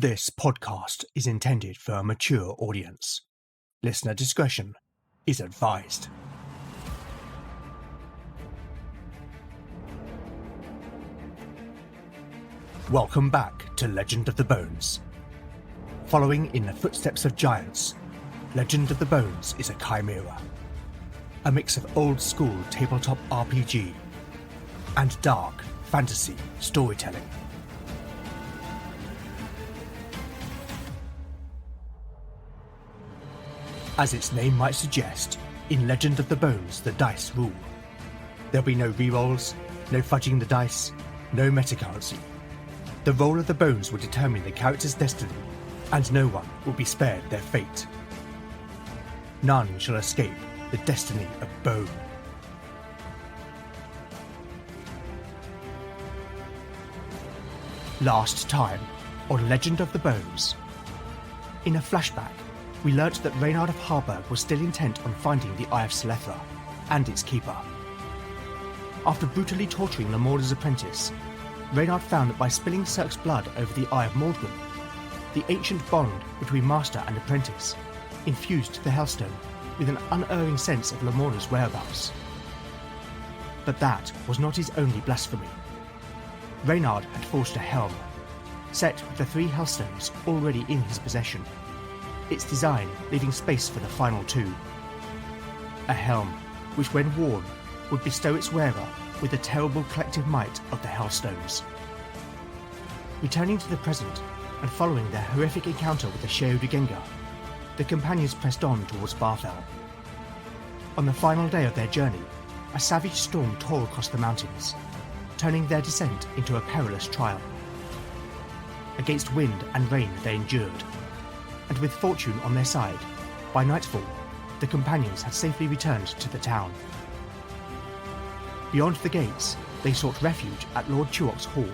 This podcast is intended for a mature audience. Listener discretion is advised. Welcome back to Legend of the Bones. Following in the footsteps of giants, Legend of the Bones is a chimera. A mix of old-school tabletop RPG and dark fantasy storytelling. As its name might suggest, in Legend of the Bones the dice rule. There'll be no rerolls, no fudging the dice, no metacurrency. The roll of the bones will determine the character's destiny, and no one will be spared their fate. None shall escape the destiny of Bone. Last time on Legend of the Bones. In a flashback, we learnt that Reynard of Harburg was still intent on finding the Eye of Selethra and its keeper. After brutally torturing Lamorda's apprentice, Reynard found that by spilling Cirque's blood over the Eye of Mordgrim, the ancient bond between master and apprentice infused the Hellstone with an unerring sense of Lamorda's whereabouts. But that was not his only blasphemy. Reynard had forged a helm, set with the 3 Hellstones already in his possession, its design leaving space for the final 2. A helm which, when worn, would bestow its wearer with the terrible collective might of the Hellstones. Returning to the present and following their horrific encounter with the Sheodugenga, the companions pressed on towards Barfell. On the final day of their journey, a savage storm tore across the mountains, turning their descent into a perilous trial. Against wind and rain they endured, and with fortune on their side, by nightfall, the companions had safely returned to the town. Beyond the gates, they sought refuge at Lord Tuok's hall,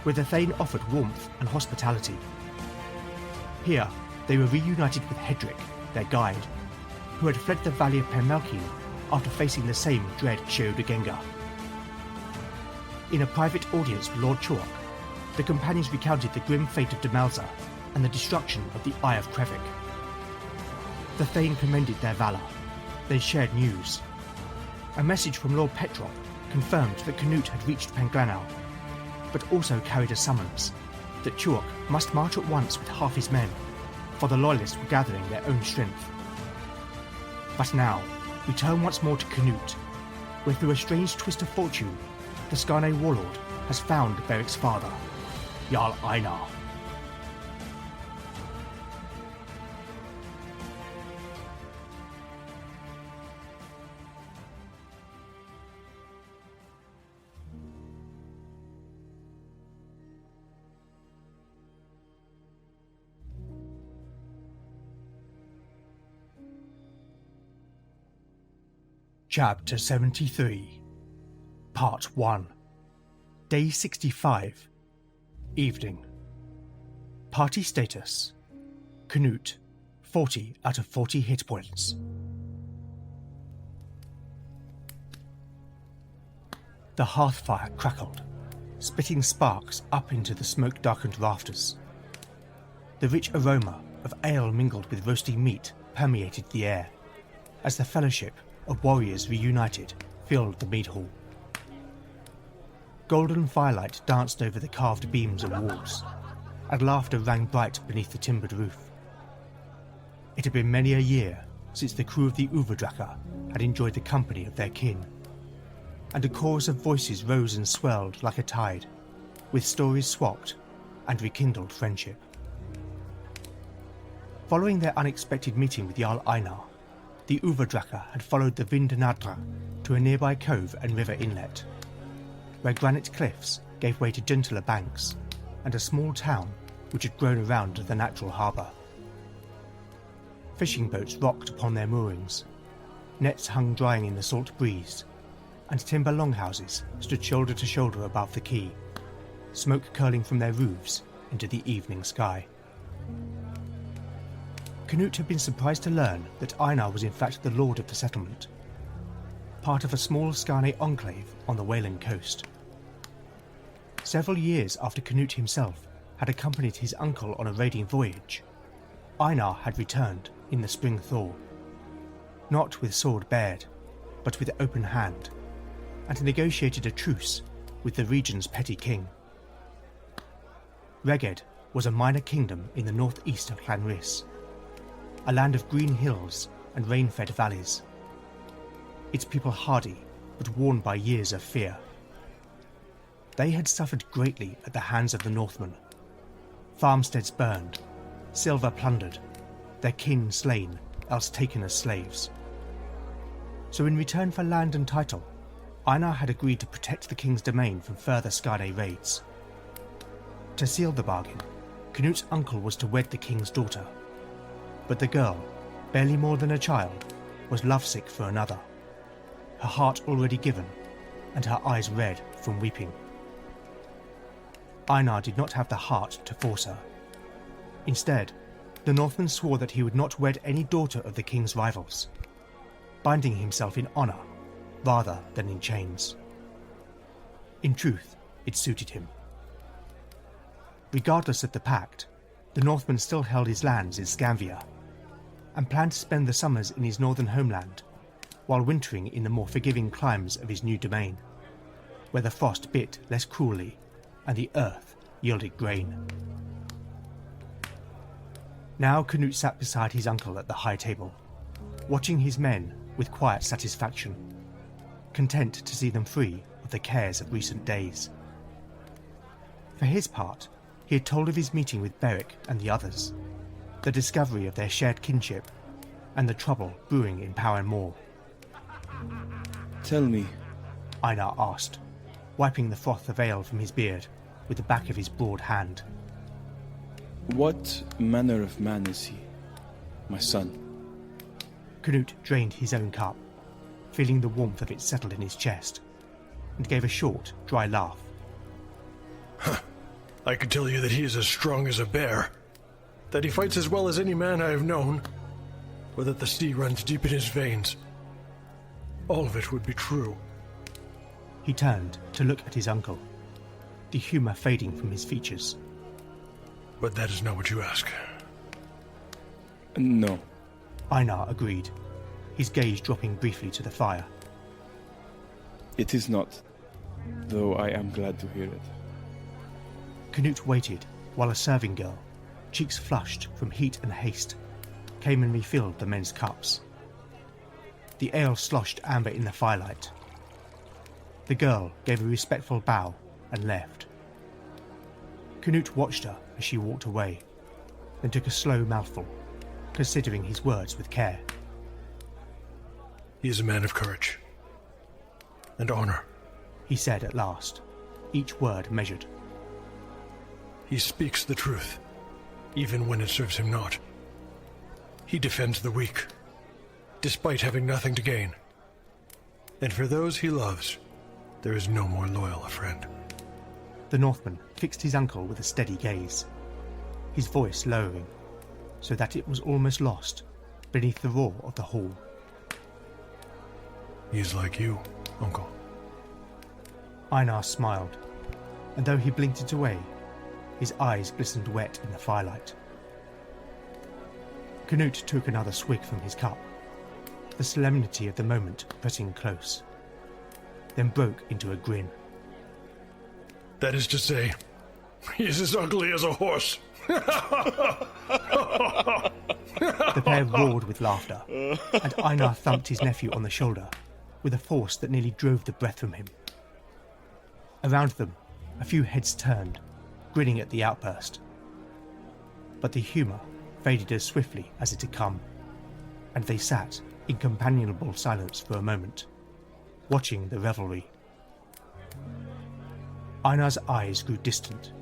where the Thane offered warmth and hospitality. Here, they were reunited with Hedrick, their guide, who had fled the valley of Penmelkine after facing the same dread Sheodugenga. In a private audience with Lord Tuok, the companions recounted the grim fate of Demelza and the destruction of the Eye of Krevik. The Thane commended their valour. They shared news. A message from Lord Petrop confirmed that Canute had reached Penglanau, but also carried a summons that Tuok must march at once with half his men, for the Loyalists were gathering their own strength. But now, we turn once more to Canute, where through a strange twist of fortune, the Skarne warlord has found Beric's father, Jarl Einar. Chapter 73, Part 1, Day 65, Evening. Party status: Canute, 40 out of 40 hit points. The hearthfire crackled, spitting sparks up into the smoke-darkened rafters. The rich aroma of ale mingled with roasting meat permeated the air, as the fellowship of warriors reunited filled the mead hall. Golden firelight danced over the carved beams and walls, and laughter rang bright beneath the timbered roof. It had been many a year since the crew of the Uvadraka had enjoyed the company of their kin, and a chorus of voices rose and swelled like a tide, with stories swapped and rekindled friendship. Following their unexpected meeting with Jarl Einar, the Uvadraka had followed the Vindnadra to a nearby cove and river inlet, where granite cliffs gave way to gentler banks and a small town which had grown around the natural harbour. Fishing boats rocked upon their moorings, nets hung drying in the salt breeze, and timber longhouses stood shoulder to shoulder above the quay, smoke curling from their roofs into the evening sky. Canute had been surprised to learn that Einar was in fact the lord of the settlement, part of a small Skarne enclave on the Wayland coast. Several years after Canute himself had accompanied his uncle on a raiding voyage, Einar had returned in the spring thaw, not with sword bared, but with open hand, and negotiated a truce with the region's petty king. Reged was a minor kingdom in the northeast of Llanrhys, a land of green hills and rain-fed valleys. Its people hardy, but worn by years of fear. They had suffered greatly at the hands of the Northmen. Farmsteads burned, silver plundered, their kin slain, else taken as slaves. So in return for land and title, Einar had agreed to protect the king's domain from further Skade raids. To seal the bargain, Canute's uncle was to wed the king's daughter. But the girl, barely more than a child, was lovesick for another, her heart already given, and her eyes red from weeping. Einar did not have the heart to force her. Instead, the Northman swore that he would not wed any daughter of the king's rivals, binding himself in honour rather than in chains. In truth, it suited him. Regardless of the pact, the Northman still held his lands in Scanvia, and planned to spend the summers in his northern homeland, while wintering in the more forgiving climes of his new domain, where the frost bit less cruelly and the earth yielded grain. Now Canute sat beside his uncle at the high table, watching his men with quiet satisfaction, content to see them free of the cares of recent days. For his part, he had told of his meeting with Beric and the others, the discovery of their shared kinship, and the trouble brewing in Power and Moor. Tell me, Einar asked, wiping the froth of ale from his beard with the back of his broad hand. what manner of man is he, my son? Canute drained his own cup, feeling the warmth of it settle in his chest, and gave a short, dry laugh. I could tell you that he is as strong as a bear, that he fights as well as any man I have known, or that the sea runs deep in his veins. All of it would be true. He turned to look at his uncle, the humour fading from his features. But that is not what you ask. No. Einar agreed, his gaze dropping briefly to the fire. It is not, though I am glad to hear it. Canute waited while a serving girl, cheeks flushed from heat and haste, came and refilled the men's cups. The ale sloshed amber in the firelight. The girl gave a respectful bow and left. Canute watched her as she walked away, then took a slow mouthful, considering his words with care. He is a man of courage and honor, He said at last, each word measured. He speaks the truth, even when it serves him not. He defends the weak, despite having nothing to gain. And for those he loves, there is no more loyal a friend. The Northman fixed his uncle with a steady gaze, his voice lowering, so that it was almost lost beneath the roar of the hall. He is like you, uncle. Einar smiled, and though he blinked it away, his eyes glistened wet in the firelight. Canute took another swig from his cup, the solemnity of the moment pressing close, then broke into a grin. That is to say, he is as ugly as a horse. The pair roared with laughter, and Einar thumped his nephew on the shoulder with a force that nearly drove the breath from him. Around them, a few heads turned, grinning at the outburst. But the humour faded as swiftly as it had come, and they sat in companionable silence for a moment, watching the revelry. Einar's eyes grew distant,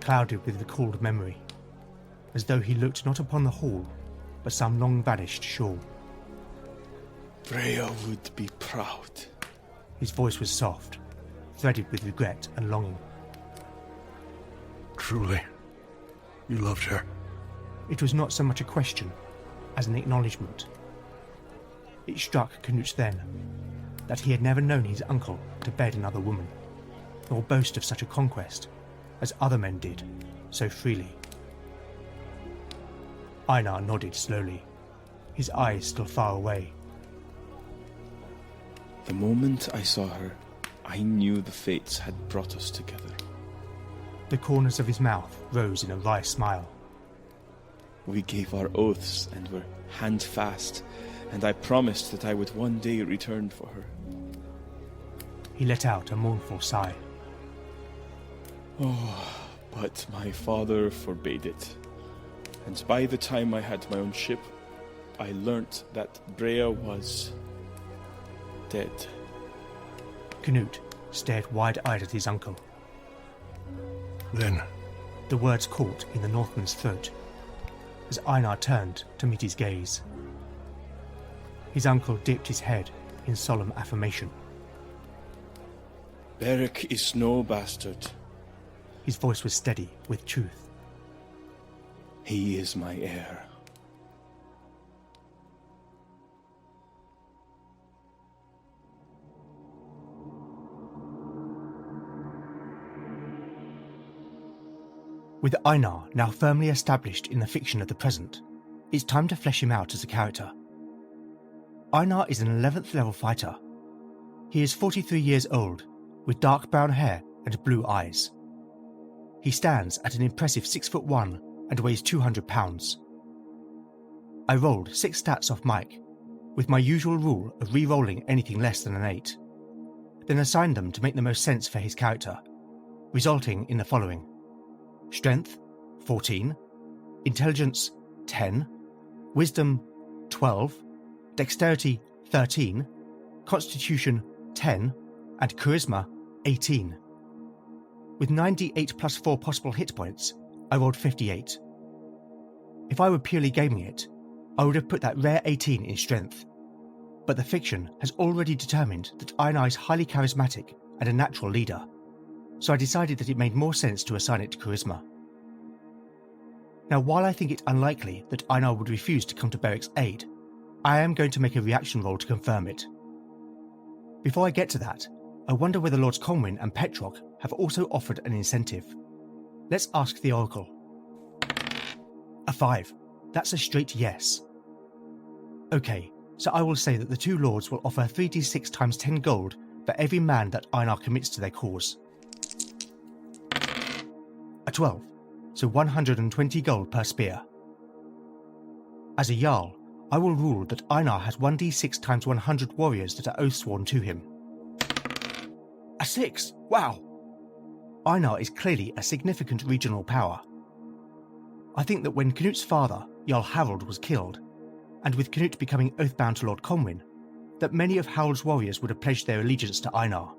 clouded with recalled memory, as though he looked not upon the hall, but some long-vanished shore. Freya would be proud. His voice was soft, threaded with regret and longing. Truly, you loved her. It was not so much a question as an acknowledgement. It struck Canute then that he had never known his uncle to bed another woman, nor boast of such a conquest, as other men did, so freely. Einar nodded slowly, his eyes still far away. The moment I saw her, I knew the fates had brought us together. The corners of his mouth rose in a wry smile. We gave our oaths and were handfast, and I promised that I would one day return for her. He let out a mournful sigh. Oh, but my father forbade it. And by the time I had my own ship, I learnt that Brea was dead. Canute stared wide-eyed at his uncle. Then, The words caught in the Northman's throat as Einar turned to meet his gaze. His uncle dipped his head in solemn affirmation. Beric is no bastard. His voice was steady with truth. He is my heir. With Einar now firmly established in the fiction of the present, it's time to flesh him out as a character. Einar is an 11th level fighter. He is 43 years old, with dark brown hair and blue eyes. He stands at an impressive 6'1" and weighs 200 pounds. I rolled 6 stats off Mike, with my usual rule of re-rolling anything less than an 8, then assigned them to make the most sense for his character, resulting in the following: Strength 14, Intelligence 10, Wisdom 12, Dexterity 13, Constitution 10, and Charisma 18. With 98 plus 4 possible hit points, I rolled 58. If I were purely gaming it, I would have put that rare 18 in Strength, but the fiction has already determined that Einar is highly charismatic and a natural leader, so I decided that it made more sense to assign it to Charisma. Now, while I think it unlikely that Einar would refuse to come to Beric's aid, I am going to make a reaction roll to confirm it. Before I get to that, I wonder whether Lords Conwyn and Petrock have also offered an incentive. Let's ask the Oracle. A 5. That's a straight yes. Okay, so I will say that the two lords will offer 3d6 times 10 gold for every man that Einar commits to their cause. A 12, so 120 gold per spear. As a Jarl, I will rule that Einar has 1d6 times 100 warriors that are oath-sworn to him. A 6! Wow! Einar is clearly a significant regional power. I think that when Canute's father, Jarl Harold, was killed, and with Canute becoming oathbound to Lord Conwyn, that many of Harold's warriors would have pledged their allegiance to Einar.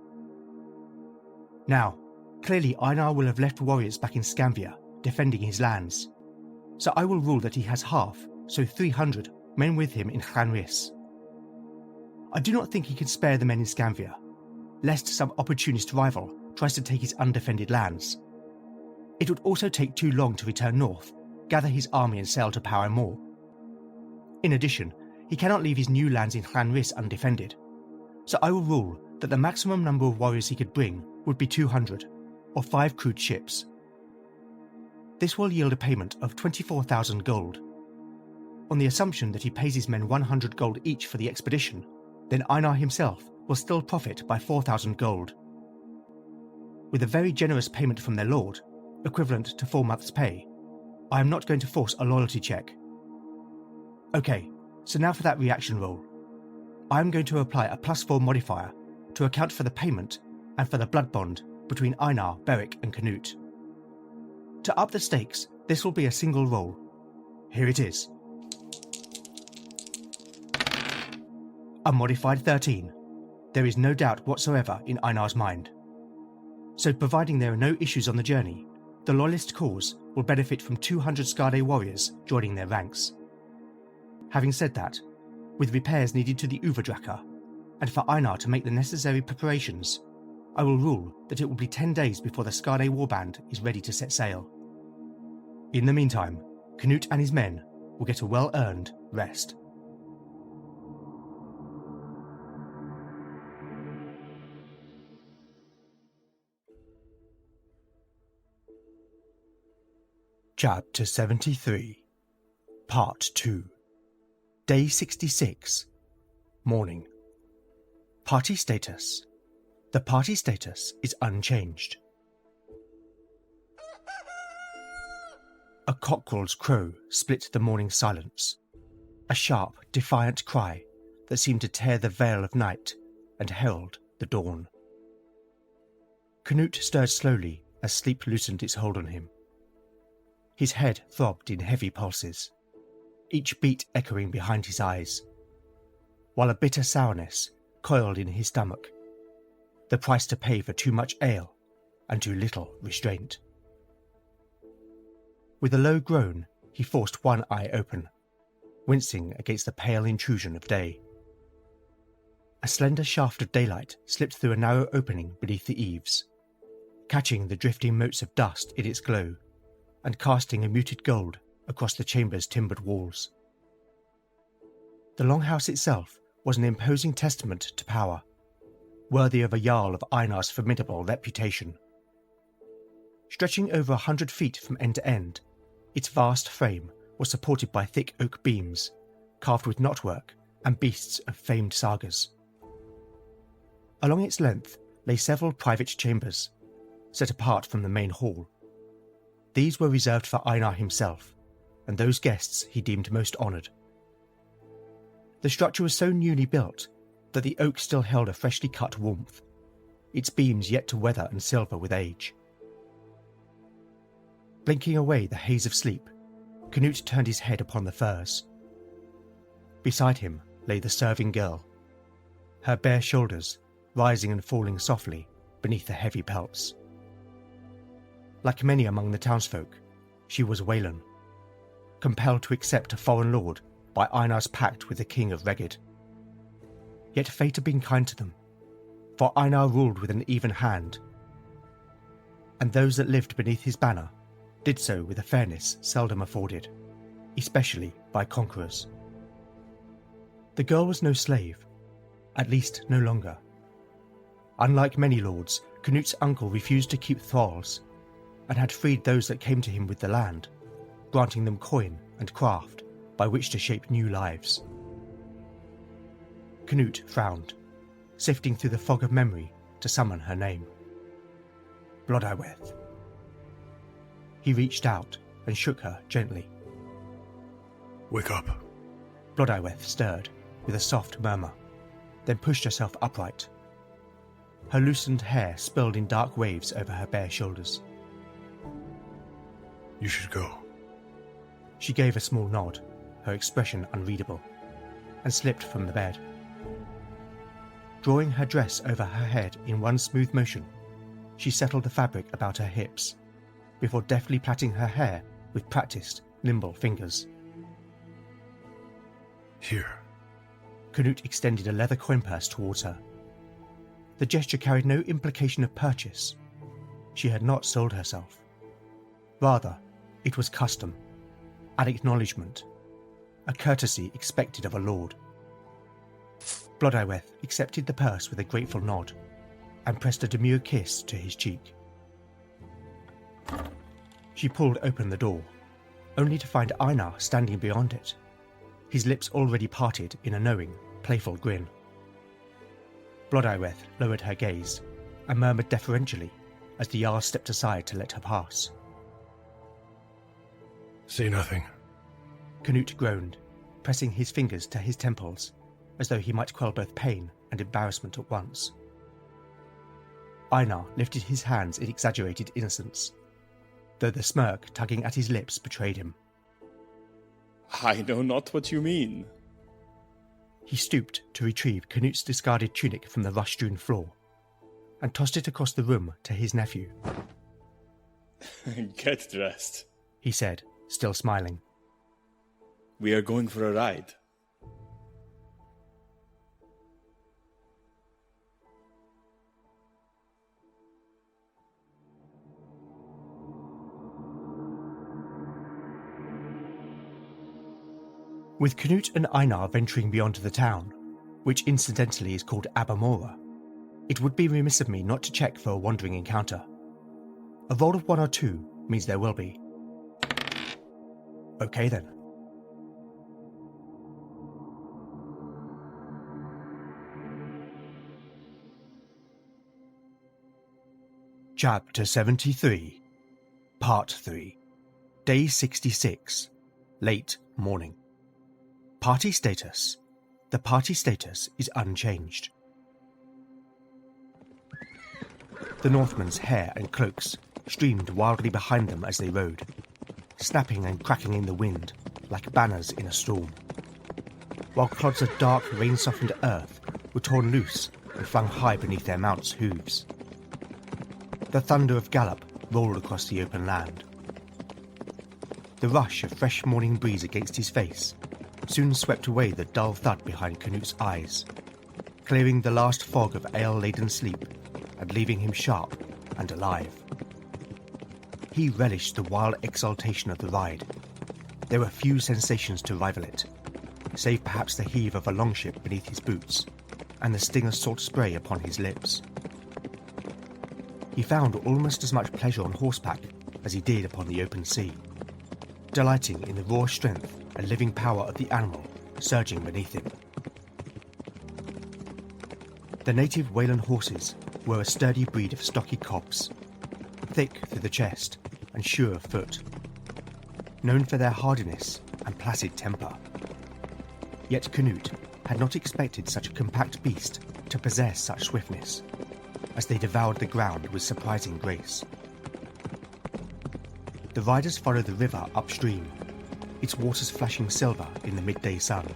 Now, clearly Einar will have left warriors back in Scanvia, defending his lands, so I will rule that he has half, so 300, men with him in Llanrhys. I do not think he can spare the men in Scanvia, lest some opportunist rival tries to take his undefended lands. It would also take too long to return north, gather his army and sail to Power Moor. In addition, he cannot leave his new lands in Llanrhys undefended, so I will rule that the maximum number of warriors he could bring would be 200, or 5 crewed ships. This will yield a payment of 24,000 gold. On the assumption that he pays his men 100 gold each for the expedition, then Einar himself will still profit by 4,000 gold. With a very generous payment from their lord, equivalent to 4 months' pay, I am not going to force a loyalty check. Okay, so now for that reaction roll. I am going to apply a +4 modifier to account for the payment and for the blood bond between Einar, Beric and Canute. To up the stakes, this will be a single roll. Here it is. A modified 13. There is no doubt whatsoever in Einar's mind. So providing there are no issues on the journey, the Loyalist cause will benefit from 200 Skade warriors joining their ranks. Having said that, with repairs needed to the Uvadraka, and for Einar to make the necessary preparations, I will rule that it will be 10 days before the Skade warband is ready to set sail. In the meantime, Canute and his men will get a well-earned rest. Chapter 73, Part 2. Day 66. Morning. Party status. The party status is unchanged. A cockerel's crow split the morning silence. A sharp, defiant cry that seemed to tear the veil of night and herald the dawn. Canute stirred slowly as sleep loosened its hold on him. His head throbbed in heavy pulses, each beat echoing behind his eyes, while a bitter sourness coiled in his stomach, the price to pay for too much ale and too little restraint. With a low groan, he forced one eye open, wincing against the pale intrusion of day. A slender shaft of daylight slipped through a narrow opening beneath the eaves, catching the drifting motes of dust in its glow and casting a muted gold across the chamber's timbered walls. The longhouse itself was an imposing testament to power, worthy of a Jarl of Einar's formidable reputation. Stretching over 100 feet from end to end, its vast frame was supported by thick oak beams, carved with knotwork and beasts of famed sagas. Along its length lay several private chambers, set apart from the main hall. These were reserved for Einar himself, and those guests he deemed most honoured. The structure was so newly built that the oak still held a freshly cut warmth, its beams yet to weather and silver with age. Blinking away the haze of sleep, Canute turned his head upon the furs. Beside him lay the serving girl, her bare shoulders rising and falling softly beneath the heavy pelts. Like many among the townsfolk, she was Waylan, compelled to accept a foreign lord by Einar's pact with the king of Reged. Yet fate had been kind to them, for Einar ruled with an even hand, and those that lived beneath his banner did so with a fairness seldom afforded, especially by conquerors. The girl was no slave, at least no longer. Unlike many lords, Canute's uncle refused to keep thralls, and had freed those that came to him with the land, granting them coin and craft by which to shape new lives. Canute frowned, sifting through the fog of memory to summon her name. Blodaiweth. He reached out and shook her gently. Wake up. Blodaiweth stirred with a soft murmur, then pushed herself upright. Her loosened hair spilled in dark waves over her bare shoulders. You should go. She gave a small nod, her expression unreadable, and slipped from the bed. Drawing her dress over her head in one smooth motion, she settled the fabric about her hips, before deftly plaiting her hair with practiced, nimble fingers. Here. Canute extended a leather coin purse towards her. The gesture carried no implication of purchase. She had not sold herself. Rather, it was custom, an acknowledgement, a courtesy expected of a lord. Blodaiweth accepted the purse with a grateful nod, and pressed a demure kiss to his cheek. She pulled open the door, only to find Einar standing beyond it, his lips already parted in a knowing, playful grin. Blodaiweth lowered her gaze, and murmured deferentially as the Jarl stepped aside to let her pass. Say nothing. Canute groaned, pressing his fingers to his temples, as though he might quell both pain and embarrassment at once. Einar lifted his hands in exaggerated innocence, though the smirk tugging at his lips betrayed him. I know not what you mean. He stooped to retrieve Canute's discarded tunic from the rush-strewn floor, and tossed it across the room to his nephew. Get dressed, he said, still smiling. We are going for a ride. With Canute and Einar venturing beyond the town, which incidentally is called Abamora, it would be remiss of me not to check for a wandering encounter. A roll of 1 or 2 means there will be. Okay then. Chapter 73, Part 3, Day 66, Late Morning. Party status. The party status is unchanged. The Northmen's hair and cloaks streamed wildly behind them as they rode, snapping and cracking in the wind like banners in a storm, while clods of dark rain-softened earth were torn loose and flung high beneath their mounts' hooves. The thunder of gallop rolled across the open land. The rush of fresh morning breeze against his face soon swept away the dull thud behind Canute's eyes, clearing the last fog of ale-laden sleep and leaving him sharp and alive. He relished the wild exultation of the ride. There were few sensations to rival it, save perhaps the heave of a longship beneath his boots and the sting of salt spray upon his lips. He found almost as much pleasure on horseback as he did upon the open sea, delighting in the raw strength and living power of the animal surging beneath him. The native Wayland horses were a sturdy breed of stocky cobs, thick through the chest and sure of foot, known for their hardiness and placid temper. Yet Canute had not expected such a compact beast to possess such swiftness, as they devoured the ground with surprising grace. The riders followed the river upstream, its waters flashing silver in the midday sun,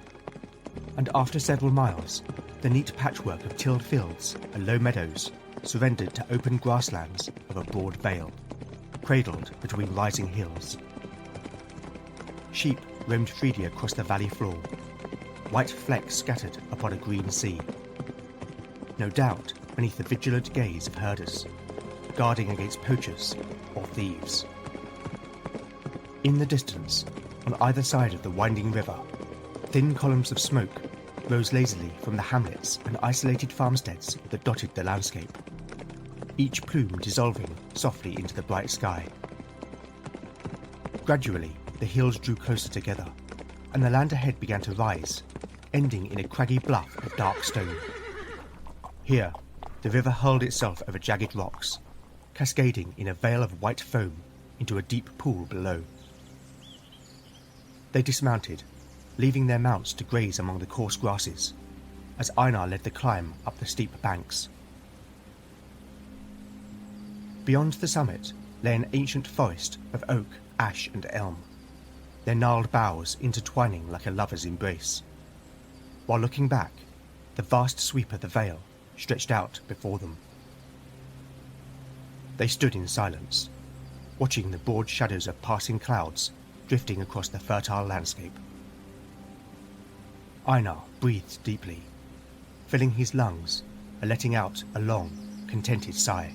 and after several miles, the neat patchwork of tilled fields and low meadows surrendered to open grasslands of a broad vale, cradled between rising hills. Sheep roamed freely across the valley floor, white flecks scattered upon a green sea. No doubt beneath the vigilant gaze of herders, guarding against poachers or thieves. In the distance, on either side of the winding river, thin columns of smoke rose lazily from the hamlets and isolated farmsteads that dotted the landscape, each plume dissolving softly into the bright sky. Gradually, the hills drew closer together, and the land ahead began to rise, ending in a craggy bluff of dark stone. Here, the river hurled itself over jagged rocks, cascading in a veil of white foam into a deep pool below. They dismounted, leaving their mounts to graze among the coarse grasses, as Einar led the climb up the steep banks. Beyond the summit lay an ancient forest of oak, ash and elm, their gnarled boughs intertwining like a lover's embrace, while looking back, the vast sweep of the vale stretched out before them. They stood in silence, watching the broad shadows of passing clouds drifting across the fertile landscape. Einar breathed deeply, filling his lungs and letting out a long, contented sigh.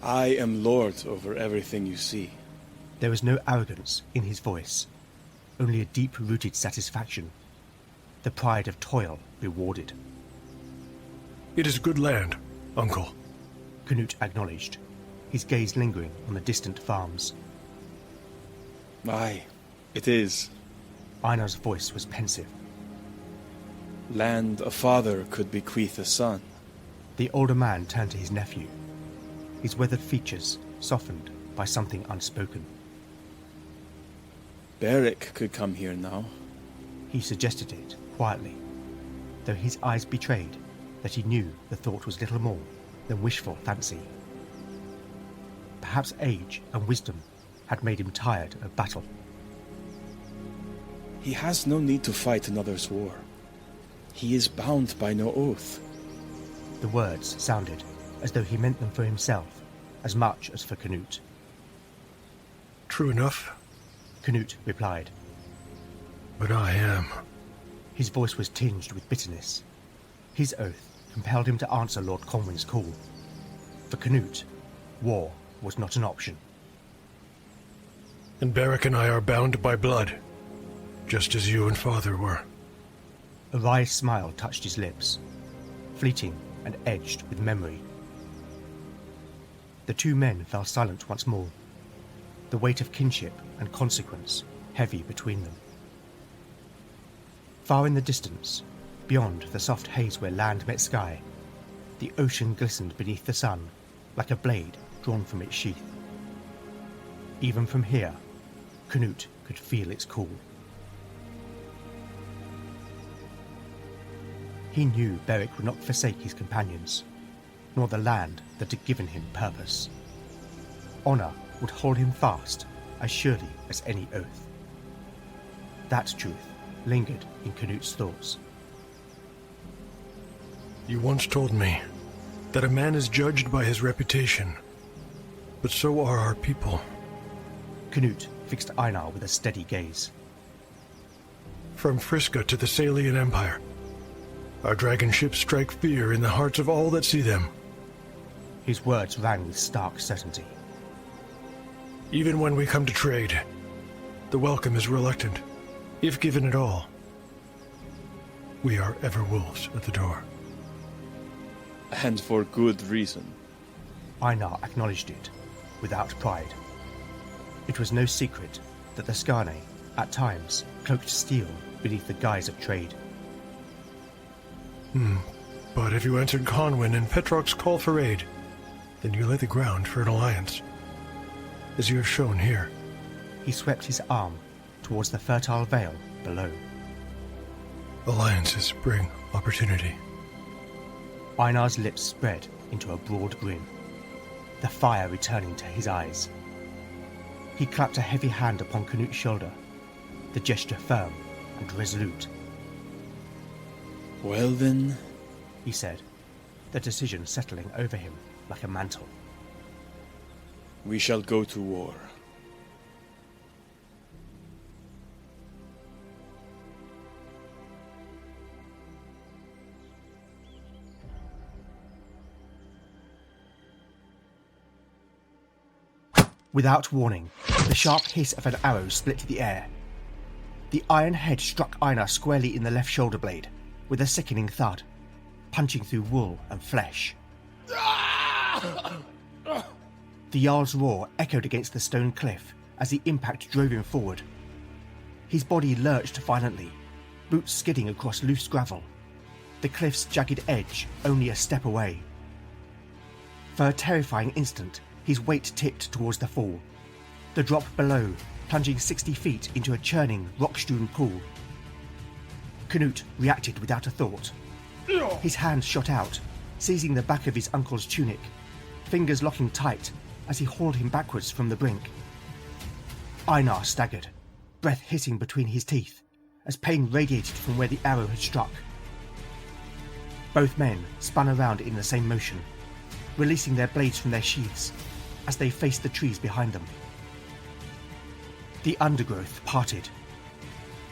I am lord over everything you see. There was no arrogance in his voice, only a deep-rooted satisfaction, the pride of toil rewarded. It is good land, uncle. Canute acknowledged, his gaze lingering on the distant farms. Aye, it is. Einar's voice was pensive. Land a father could bequeath a son. The older man turned to his nephew, his weathered features softened by something unspoken. Beric could come here now. He suggested it quietly, though his eyes betrayed that he knew the thought was little more than wishful fancy. Perhaps age and wisdom had made him tired of battle. He has no need to fight another's war. He is bound by no oath. The words sounded as though he meant them for himself as much as for Canute. True enough, Canute replied. but I am. His voice was tinged with bitterness. His oath compelled him to answer Lord Conwyn's call. For Canute, war was not an option. And Beric and I are bound by blood, just as you and father were. A wry smile touched his lips, fleeting and edged with memory. The two men fell silent once more, the weight of kinship and consequence heavy between them. Far in the distance, beyond the soft haze where land met sky, the ocean glistened beneath the sun like a blade drawn from its sheath. Even from here, Canute could feel its call. He knew Beric would not forsake his companions, nor the land that had given him purpose. Honor would hold him fast as surely as any oath. That truth lingered in Canute's thoughts. You once told me that a man is judged by his reputation, but so are our people. Canute fixed Einar with a steady gaze. From Friska to the Salian Empire, our dragon ships strike fear in the hearts of all that see them. His words rang with stark certainty. Even when we come to trade, the welcome is reluctant, if given at all. We are ever wolves at the door. And for good reason. Einar acknowledged it, without pride. It was no secret that the Skarne, at times, cloaked steel beneath the guise of trade. But if you answered Conwyn and Petroc's call for aid, then you lay the ground for an alliance, as you have shown here. He swept his arm towards the fertile vale below. Alliances bring opportunity. Einar's lips spread into a broad grin, the fire returning to his eyes. He clapped a heavy hand upon Canute's shoulder, the gesture firm and resolute. Well then, he said, the decision settling over him like a mantle. we shall go to war. Without warning, the sharp hiss of an arrow split the air. The iron head struck Einar squarely in the left shoulder blade, with a sickening thud, punching through wool and flesh. The Jarl's roar echoed against the stone cliff as the impact drove him forward. His body lurched violently, boots skidding across loose gravel, the cliff's jagged edge only a step away. For a terrifying instant, his weight tipped towards the fall, the drop below plunging 60 feet into a churning, rock-strewn pool. Canute reacted without a thought. His hand shot out, seizing the back of his uncle's tunic, fingers locking tight as he hauled him backwards from the brink. Einar staggered, breath hissing between his teeth, as pain radiated from where the arrow had struck. Both men spun around in the same motion, releasing their blades from their sheaths as they faced the trees behind them. The undergrowth parted.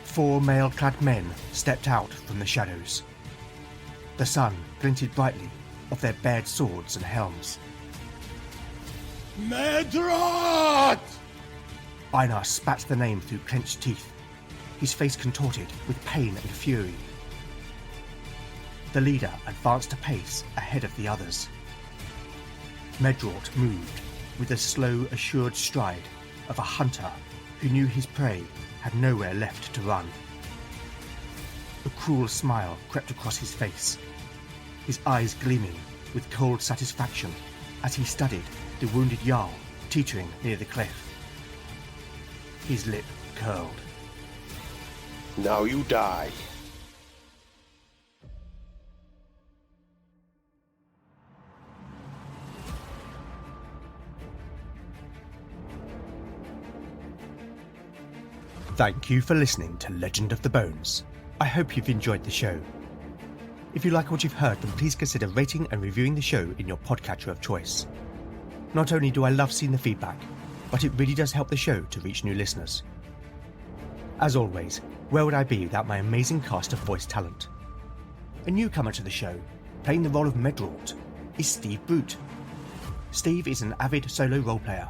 4 mail-clad men stepped out from the shadows. The sun glinted brightly off their bared swords and helms. Medrot! Einar spat the name through clenched teeth, his face contorted with pain and fury. The leader advanced a pace ahead of the others. Medrot moved with the slow, assured stride of a hunter who knew his prey had nowhere left to run. A cruel smile crept across his face, his eyes gleaming with cold satisfaction as he studied the wounded Jarl teetering near the cliff. His lip curled. Now you die. Thank you for listening to Legend of the Bones. I hope you've enjoyed the show. If you like what you've heard, then please consider rating and reviewing the show in your podcatcher of choice. Not only do I love seeing the feedback, but it really does help the show to reach new listeners. As always, where would I be without my amazing cast of voice talent? A newcomer to the show, playing the role of Medrot, is Steve Brute. Steve is an avid solo roleplayer,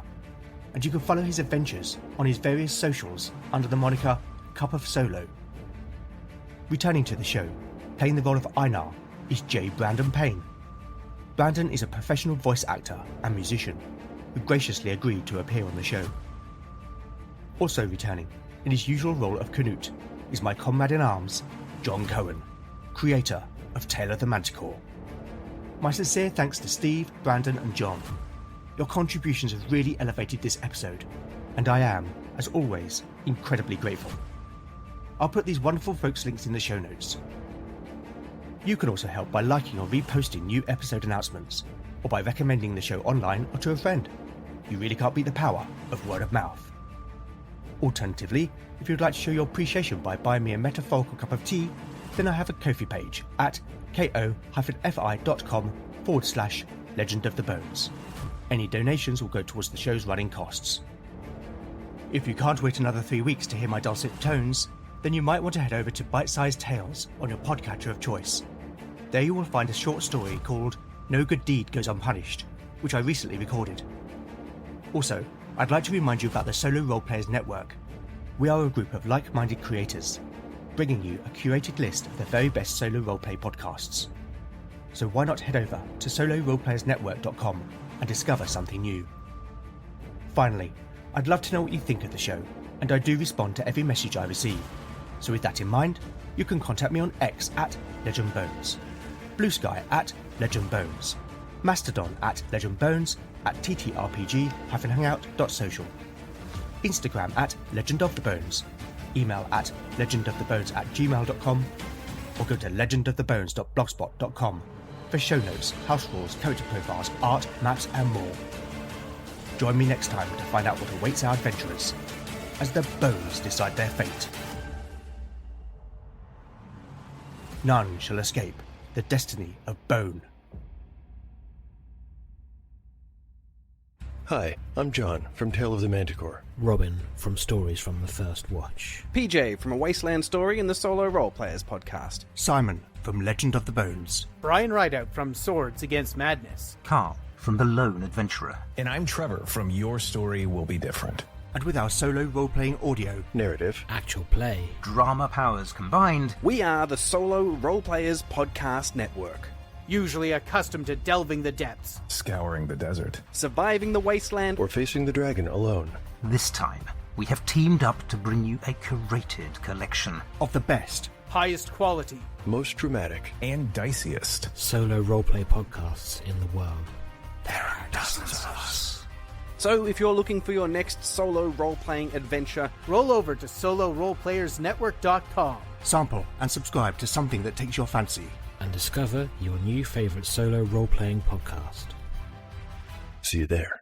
and you can follow his adventures on his various socials under the moniker Cup of Solo. Returning to the show, playing the role of Einar, is J. Brandon Payne. Brandon is a professional voice actor and musician who graciously agreed to appear on the show. Also returning, in his usual role of Canute, is my comrade in arms, John Cohen, creator of Tale of the Manticore. My sincere thanks to Steve, Brandon and John. Your contributions have really elevated this episode, and I am, as always, incredibly grateful. I'll put these wonderful folks' links in the show notes. You can also help by liking or reposting new episode announcements, or by recommending the show online or to a friend. You really can't beat the power of word of mouth. Alternatively, if you'd like to show your appreciation by buying me a metaphorical cup of tea, then I have a Ko-fi page at ko-fi.com/Legend of the Bones. Any donations will go towards the show's running costs. If you can't wait another 3 weeks to hear my dulcet tones, then you might want to head over to Bite-Sized Tales on your podcatcher of choice. There you will find a short story called No Good Deed Goes Unpunished, which I recently recorded. Also, I'd like to remind you about the Solo Roleplayers Network. We are a group of like-minded creators, bringing you a curated list of the very best solo roleplay podcasts. So why not head over to soloroleplayersnetwork.com and discover something new. Finally, I'd love to know what you think of the show, and I do respond to every message I receive. So with that in mind, you can contact me on X at LegendBones, Blue Sky at LegendBones, Mastodon at LegendBones, at ttrpg-hangout.social, Instagram at LegendOfTheBones, email at legendofthebones@gmail.com, or go to legendofthebones.blogspot.com for show notes, house rules, character profiles, art, maps and more. Join me next time to find out what awaits our adventurers as the bones decide their fate. None shall escape the destiny of Bone. Hi, I'm John from Tale of the Manticore. Robin from Stories from the First Watch. PJ from A Wasteland Story and the Solo Roleplayers podcast. Simon from Legend of the Bones. Brian Rideout from Swords Against Madness. Carl from The Lone Adventurer. And I'm Trevor from Your Story Will Be Different. And with our solo role-playing audio, Narrative, Actual play, drama powers combined, We are the Solo Roleplayers podcast network. Usually accustomed to delving the depths, Scouring the desert. Surviving the wasteland, or facing the dragon alone. this time we have teamed up to bring you a curated collection of the best, highest quality, Most dramatic. And diciest. solo roleplay podcasts in the world. There are dozens of us. So if you're looking for your next solo role-playing adventure, roll over to soloroleplayersnetwork.com. sample and subscribe to something that takes your fancy. And discover your new favourite solo role-playing podcast. See you there.